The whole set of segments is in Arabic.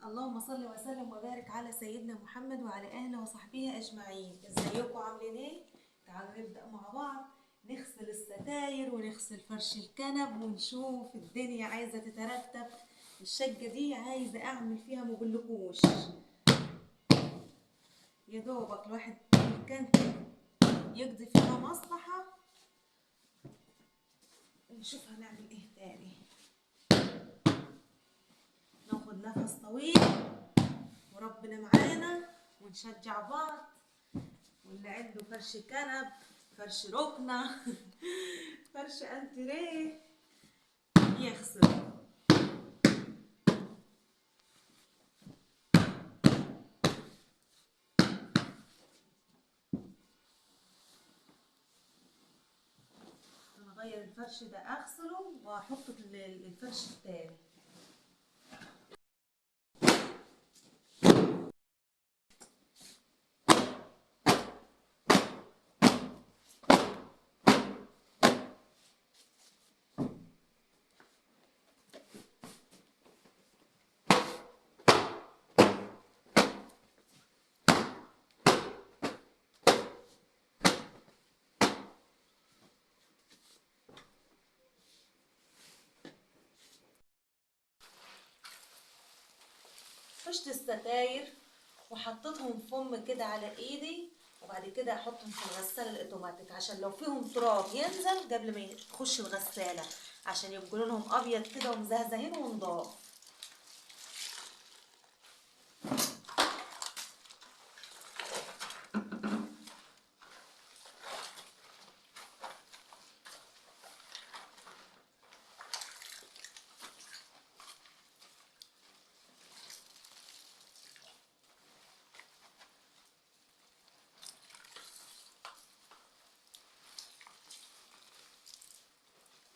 اللهم صل وسلم وبارك على سيدنا محمد وعلى اهله وصحبه اجمعين. ازيكم عاملين ايه؟ تعالوا نبدا مع بعض نغسل الستاير ونغسل فرش الكنب ونشوف الدنيا عايزه تترتب. الشقه دي عايزه اعمل فيها مبلكوش، يا دوبك الواحد كان يقضي فيها مصلحه. نشوف هنعمل ايه تاني. ناخد نفس طويل وربنا معانا ونشجع بعض، واللي عنده فرش كنب، فرش ركنة، فرش انتريه يغسل. انا اغير الفرش ده اغسله واحطه في الفرش التاني. فرشت الستاير وحطيتهم فم كده على ايدي، وبعد كده احطهم في الغساله الاوتوماتيك عشان لو فيهم تراب ينزل قبل ما تخش الغساله، عشان يبقوا لونهم ابيض كده ومزهزهين ونضاف.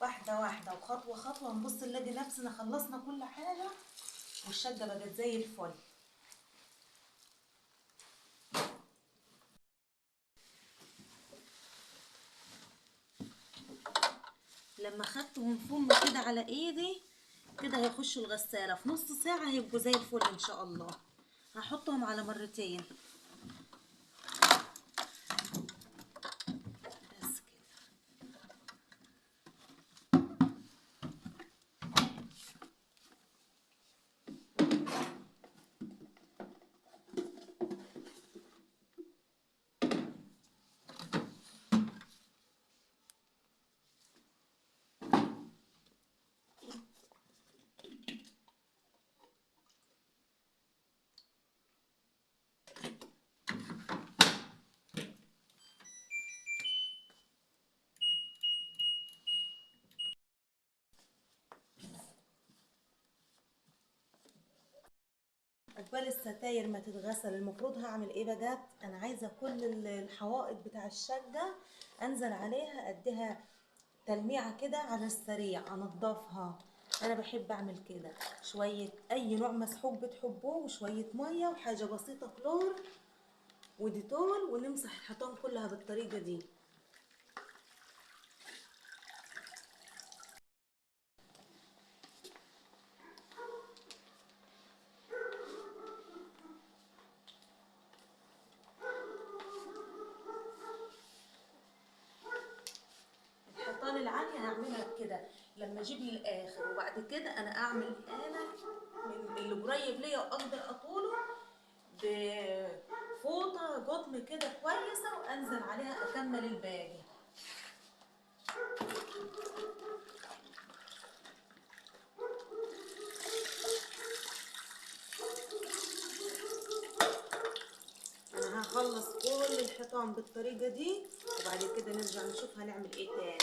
واحده واحده وخطوه خطوه نبص نلاقي نفسنا خلصنا كل حاجه والشقه بقت زي الفل. لما خدتهم فم كده على ايدي كده هيخشوا الغسالة في نص ساعة، هيبقوا زي الفل ان شاء الله. هحطهم على مرتين بس كده. عقبال الستاير ما تتغسل المفروض هعمل ايه بقى؟ انا عايزة كل الحوائط بتاع الشقة انزل عليها اديها تلميعة كده على السريع انضفها. انا بحب اعمل كده شوية اي نوع مسحوق بتحبوه وشوية مية وحاجة بسيطة كلور وديتول ونمسح الحيطان كلها بالطريقة دي. الحيطان العالية هعملها كده لما اجيب للاخر، وبعد كده انا اعمل انا من اللي قريب ليا واقدر اطوله بفوطة قطن كده كويسة وانزل عليها اكمل الباقي. انا هخلص كل الحيطان بالطريقة دي وبعد كده نرجع نشوف هنعمل ايه تاني.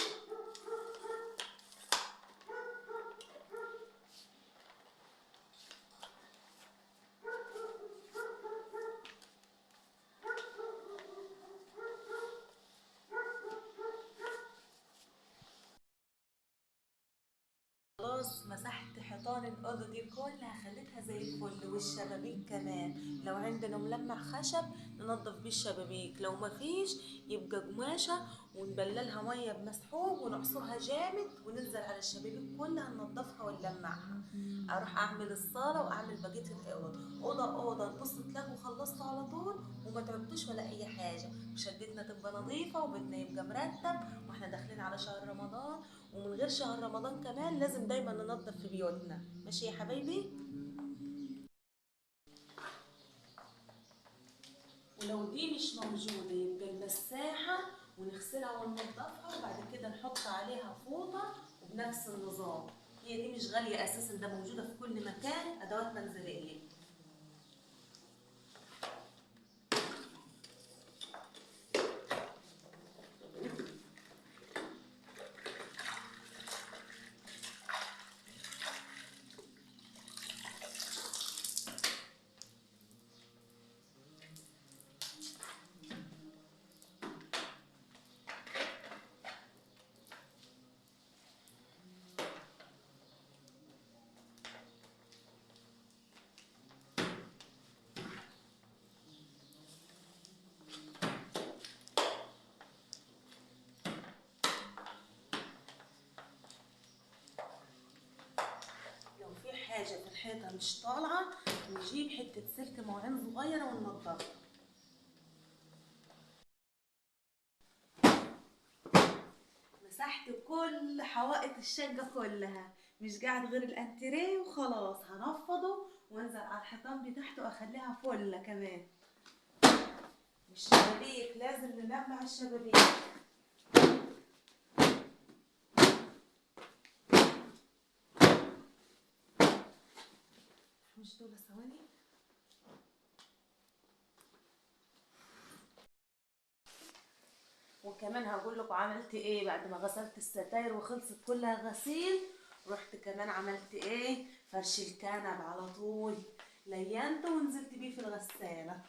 خلاص مسحت حيطان الأوضة دي كلها، خليتها زي الفل، والشبابيك كمان لو عندنا ملمع خشب ننضف بيه الشبابيك، لو مفيش يبقى قماشة ونبللها مية بمسحوق ونعصرها جامد وننزل على الشبابيك كلها ننضفها ونلمعها. اروح اعمل الصالة واعمل بقية الأوض، أوضة أوضة، تبص تلاقوا خلصتوا على طول وما تعبتوش ولا أي حاجة، وشقتنا تبقى نظيفة وبيتنا يبقى مرتب، واحنا داخلين على شهر رمضان. ومن غير شهر رمضان كمان لازم دايما ننظف في بيوتنا، ماشي يا حبايبي؟ ولو دي مش موجودة يبقى المساحة، ونغسلها وننضفها وبعد كده نحط عليها فوطة وبنفس النظام. هي دي مش غالية أساسا، ده موجودة في كل مكان، أدوات منزلية. لو في حاجة في الحيطة مش طالعة نجيب حتة سلك موعين صغيرة وننضفها. مسحت كل حوائط الشقة كلها، مش قاعد غير الانتريه وخلاص، هنفضه وانزل على الحيطان بتاعته اخليها فله كمان. والشبابيك لازم نلمع الشبابيك. مش دول ثواني. وكمان هقول لكم عملت ايه بعد ما غسلت الستاير وخلصت كلها غسيل. رحت كمان عملت ايه، فرش الكنب على طول، لينته ونزلت بيه في الغسالة.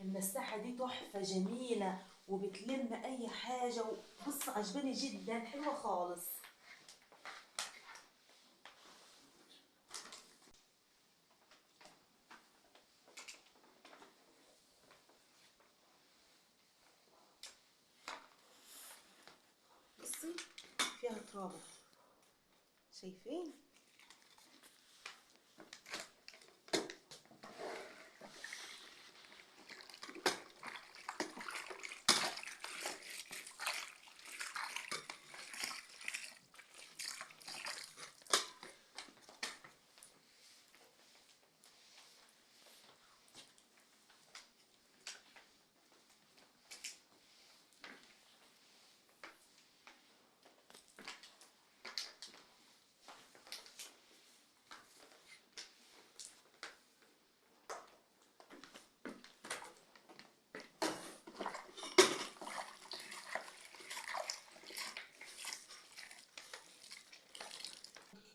المساحة دي تحفة جميلة وبتلم اي حاجة، وبص عجباني جدا، حلوة خالص. بصي فيها تراب، شايفين؟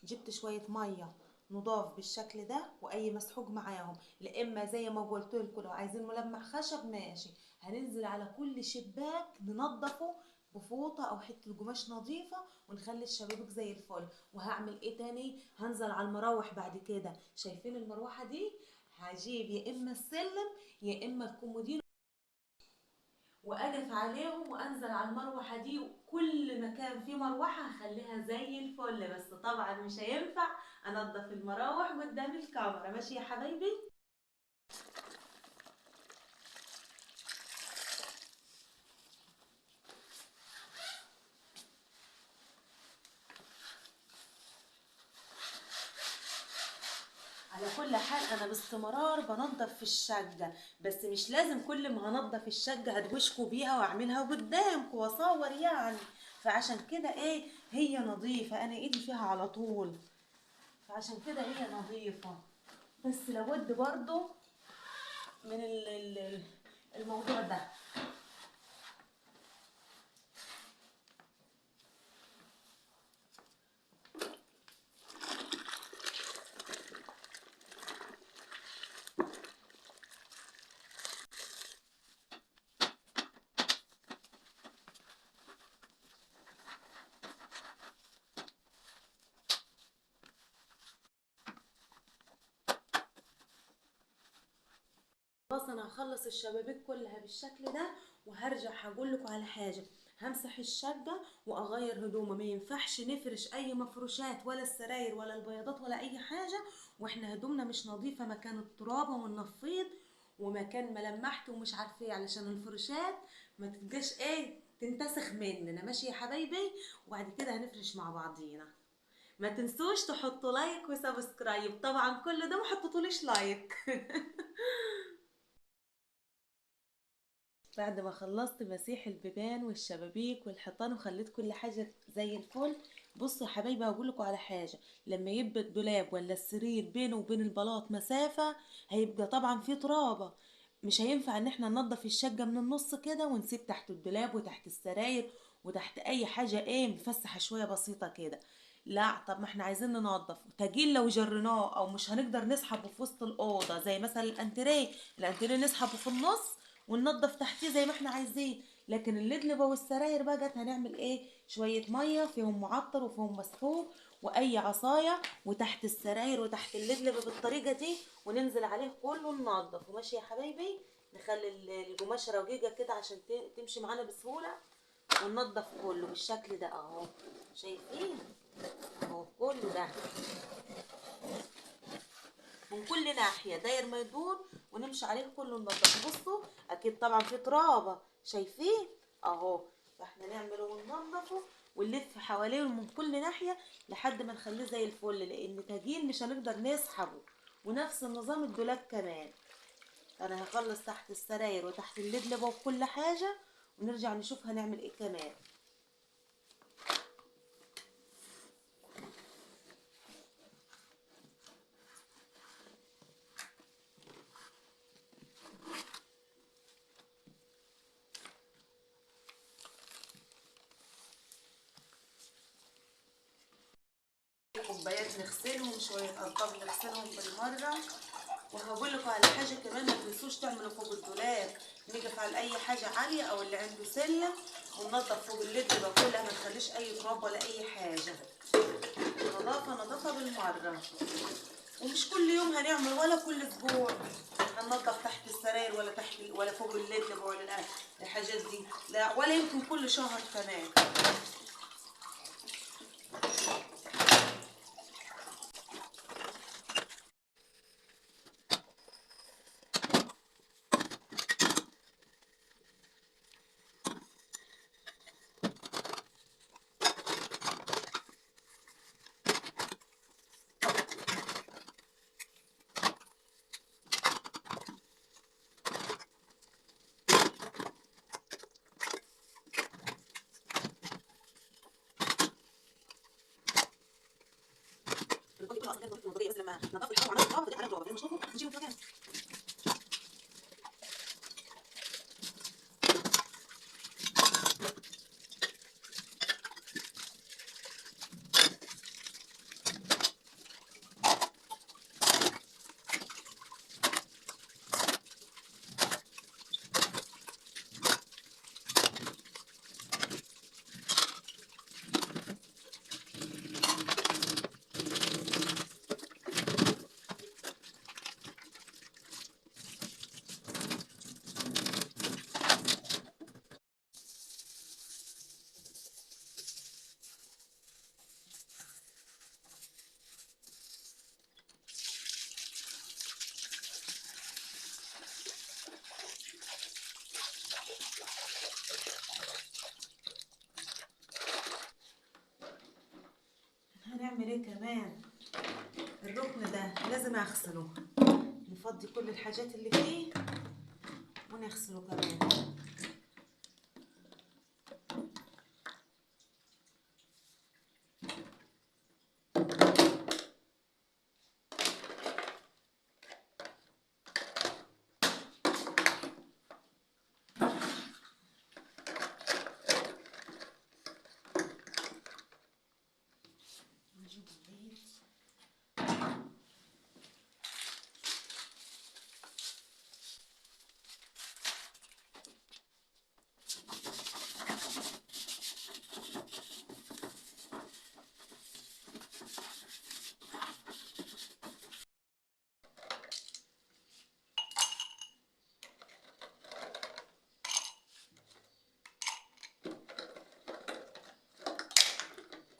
جبت شويه ميه نضاف بالشكل ده واي مسحوق معاهم، لا اما زي ما قلت لكم لو عايزين ملمع خشب ماشي، هننزل على كل شباك ننضفه بفوطه او حته قماش نظيفه ونخلي الشبابيك زي الفل. وهعمل ايه تاني، هنزل على المراوح بعد كده. شايفين المروحه دي؟ هجيب يا اما السلم يا اما الكومودين واقف عليهم وانزل على المروحه دي، وكل مكان فيه مروحه هخليها زي الفل. بس طبعا مش هينفع انضف المراوح قدام الكاميرا، ماشي يا حبايبي؟ على كل حال انا باستمرار بنضف في الشقه، بس مش لازم كل ما هنضف الشقه هدوشكوا بيها واعملها قدامكم واصور يعني. فعشان كده ايه، هي نظيفه، انا ايدي فيها على طول، فعشان كده هي نظيفه. بس لابد برضو من الموضوع ده. خلاص انا هخلص الشبابيك كلها بالشكل ده، وهرجع هقول لكم على حاجه. همسح الشقه واغير هدومه، ما ينفعش نفرش اي مفروشات ولا السراير ولا البياضات ولا اي حاجه واحنا هدومنا مش نظيفه، مكان الترابه والنفيض ومكان ملمحت ومش عارفه ايه، علشان الفروشات ما تبقاش ايه تنتسخ مننا. ماشي يا حبايبي؟ وبعد كده هنفرش مع بعضينا. ما تنسوش تحطوا لايك وسبسكرايب، طبعا كل ده ما حطيتوليش لايك. بعد ما خلصت مسيح البيبان والشبابيك والحيطان وخليت كل حاجة زي الفل، بصوا يا حبايبي هقول لكم على حاجة. لما يبقى الدولاب ولا السرير بينه وبين البلاط مسافة، هيبقى طبعا فيه ترابة. مش هينفع ان احنا ننضف الشقة من النص كده ونسيب تحت الدولاب وتحت السراير وتحت اي حاجة ايه مفسحة شوية بسيطة كده. لا، طب ما احنا عايزين ننضف تجيل، لو جريناه او مش هنقدر نسحبه في وسط الاوضه زي مثلا الانتريه نسحبه في النص وننضف تحتيه زي ما احنا عايزين. لكن اللدلبه والسراير بقى هنعمل ايه؟ شويه ميه فيهم معطر وفيهم مسحوق واي عصايه وتحت السراير وتحت اللدلبه بالطريقه دي، وننزل عليه كله ننضف. وماشي يا حبايبي؟ نخلي القماشه رقيقه كده عشان تمشي معانا بسهوله، وننضف كله بالشكل ده اهو. شايفين؟ اهو كله ده من كل ناحية داير ما يدور، ونمشي عليه كله ننضفه. بصوا اكيد طبعا في ترابة، شايفين اهو؟ فاحنا نعمله وننضفه ونلف حواليه من كل ناحية لحد ما نخليه زي الفل، لان تجيل مش هنقدر نسحبه. ونفس النظام الدولاب كمان. انا هخلص تحت السراير وتحت اللبلبة وكل حاجة، ونرجع نشوف هنعمل ايه كمان. كوبايات نغسلهم، شوية ألطاب نغسلهم بالمرة. وهقول لكم على حاجة كمان، ما تنسوش تعملوا فوق الدولاب نقف على أي حاجة عالية أو اللي عنده سلة، وننضف فوق الليد تبقى كلها، ما نخليش أي تراب ولا أي حاجة. نظافة بالمرة. ومش كل يوم هنعمل ولا كل أسبوع هننضف تحت السراير ولا تحت ولا فوق الليد ولا الحاجات دي، لا، ولا يمكن كل شهر كمان. بس لما نضفت الحوض وعملت تراب فضيت على تراب مش نشوفه نشيله في مكان. هنعمل ايه كمان؟ الركن ده لازم اغسله، نفضي كل الحاجات اللي فيه ونغسله كمان. نجيب البيت.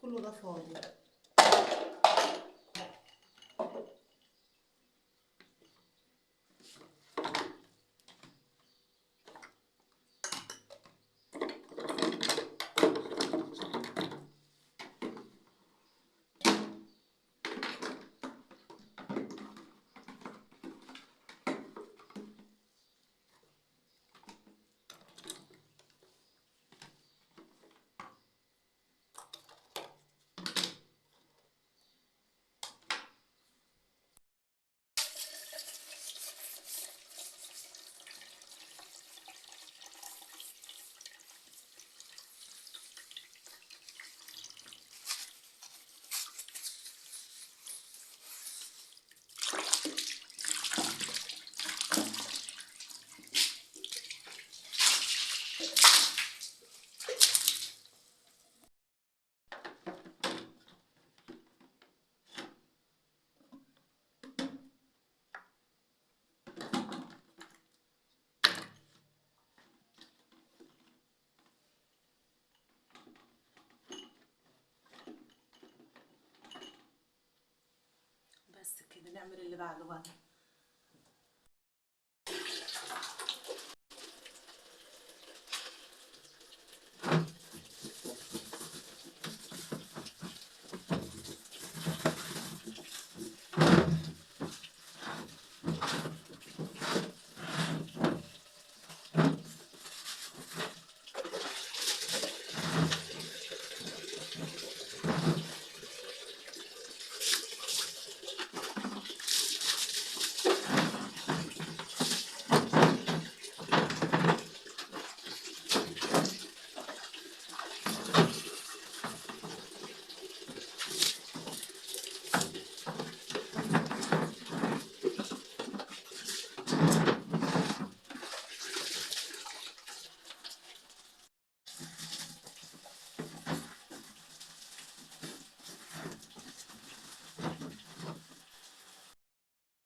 كله ده فاضي. بس كده نعمل اللي بعده بقى.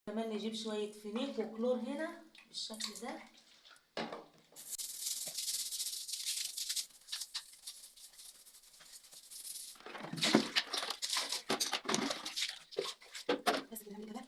كمان نجيب شوية فينيك وكلور هنا بالشكل ده. بس كده نعمل كده.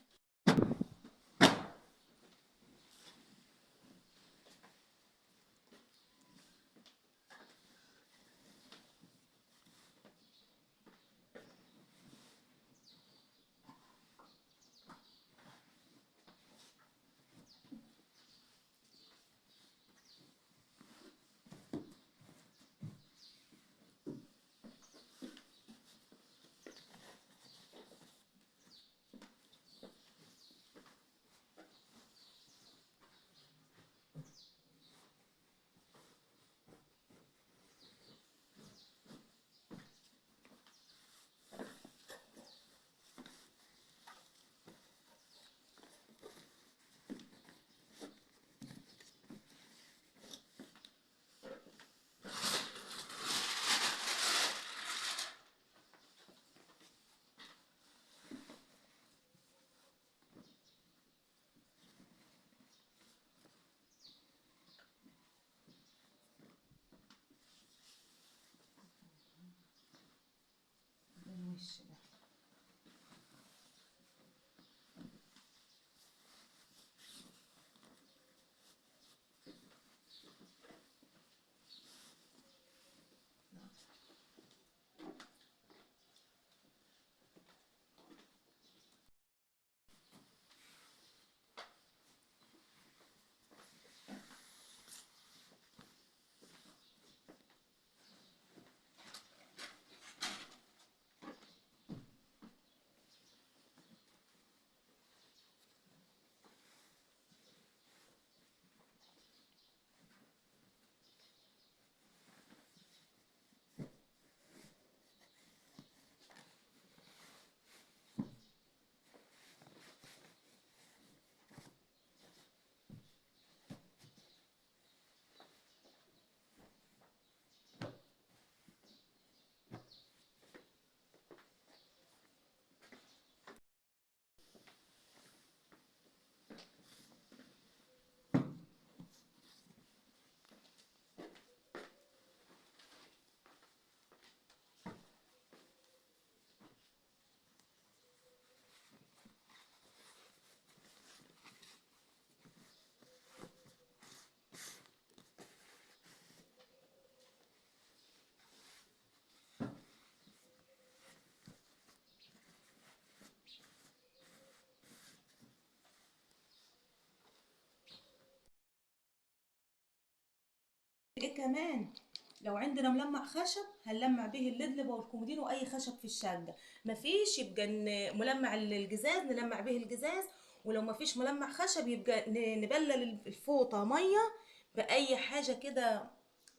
ايه كمان؟ لو عندنا ملمع خشب هنلمع به اللدلبه والكومودين واي خشب في الشقه. مفيش يبقى ملمع الجزاز نلمع به الجزاز. ولو مفيش ملمع خشب يبقى نبلل الفوطه ميه باي حاجه كده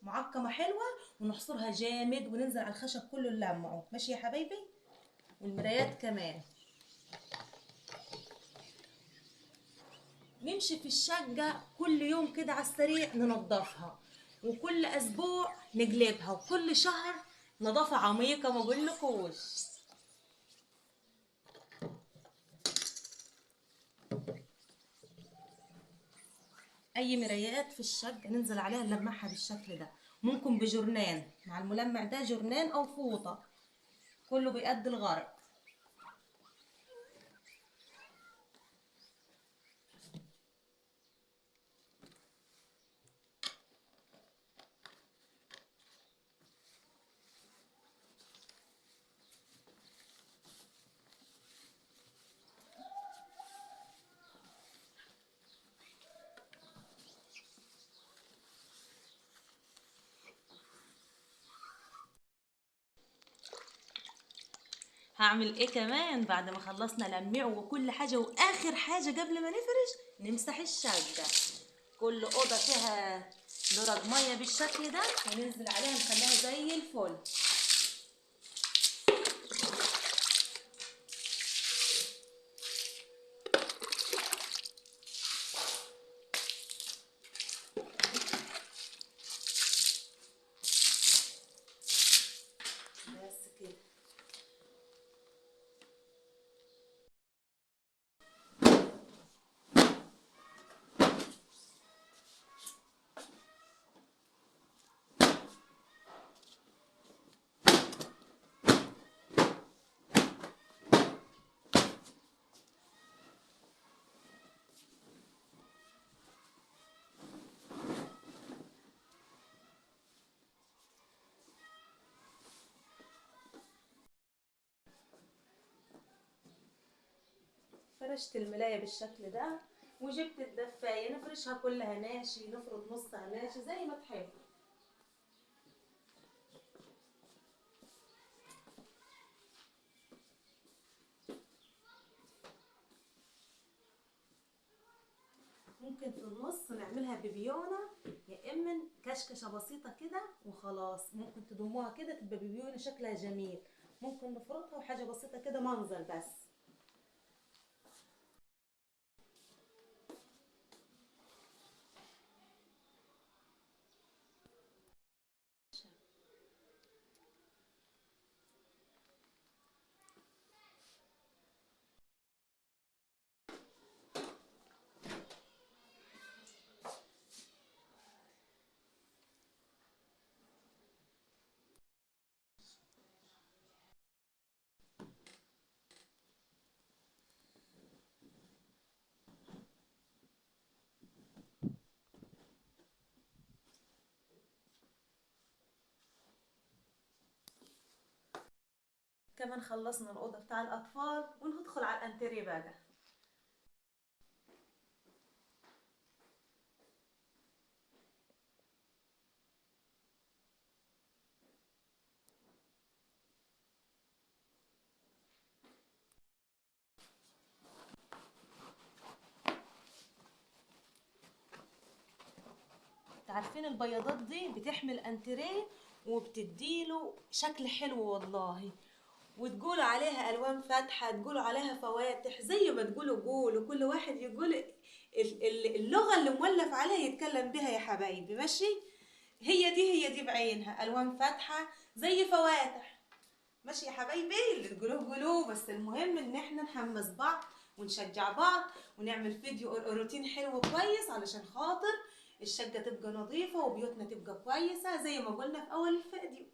معقمه حلوه، ونحصرها جامد وننزل على الخشب كله نلمعه. ماشي يا حبايبي؟ والمرايات كمان نمشي في الشقة كل يوم كده على السريع ننظفها، وكل أسبوع نقلبها، وكل شهر نظافة عميقة ما بقولكوش. أي مرايات في الشقة ننزل عليها نلمعها بالشكل ده، ممكن بجرنان مع الملمع ده، جرنان أو فوطة، كله بيأدي الغرض. هعمل ايه كمان بعد ما خلصنا لميع وكل حاجة، واخر حاجة قبل ما نفرش نمسح الشقة. كل اوضة فيها درج مية بالشكل ده وننزل عليها نخليها زي الفل. بس كده. فرشت الملاية بالشكل ده، وجبت الدفاية نفرشها كلها ناشي، نفرد نصها ناشي زي ما تحب. ممكن في النص نعملها ببيونة، يا اما كشكشة بسيطة كده وخلاص. ممكن تضموها كده تبقى ببيونة شكلها جميل، ممكن نفرطها وحاجة بسيطة كده منظر بس. كمان خلصنا الأوضة بتاع الأطفال وندخل على الأنتريه بقى. عارفين البياضات دي بتحمي الانتريه وبتديله شكل حلو والله. وتقولوا عليها الوان فاتحه، تقولوا عليها فواتح، زي ما تقولوا قولوا، كل واحد يقول اللغه اللي مولف عليها يتكلم بها يا حبايبي. ماشي؟ هي دي بعينها الوان فاتحه زي فواتح. ماشي يا حبايبي؟ اللي تقولوه قولوه، بس المهم ان احنا نحمس بعض ونشجع بعض ونعمل فيديو روتين حلو كويس علشان خاطر الشقة تبقى نظيفة وبيوتنا تبقى كويسة زي ما قلنا في اول الفيديو.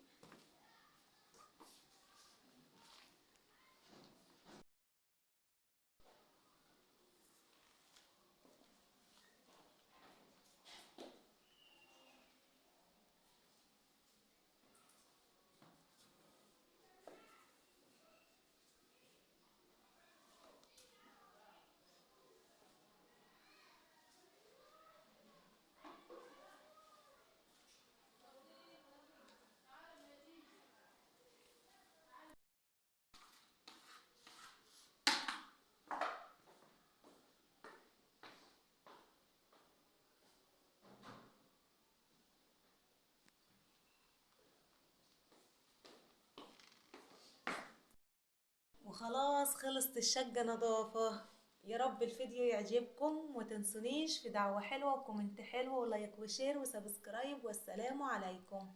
وخلاص خلصت الشقة نظافة. يا رب الفيديو يعجبكم، وتنسونيش في دعوة حلوة وكومنت حلو ولايك وشير وسبسكرايب، والسلام عليكم.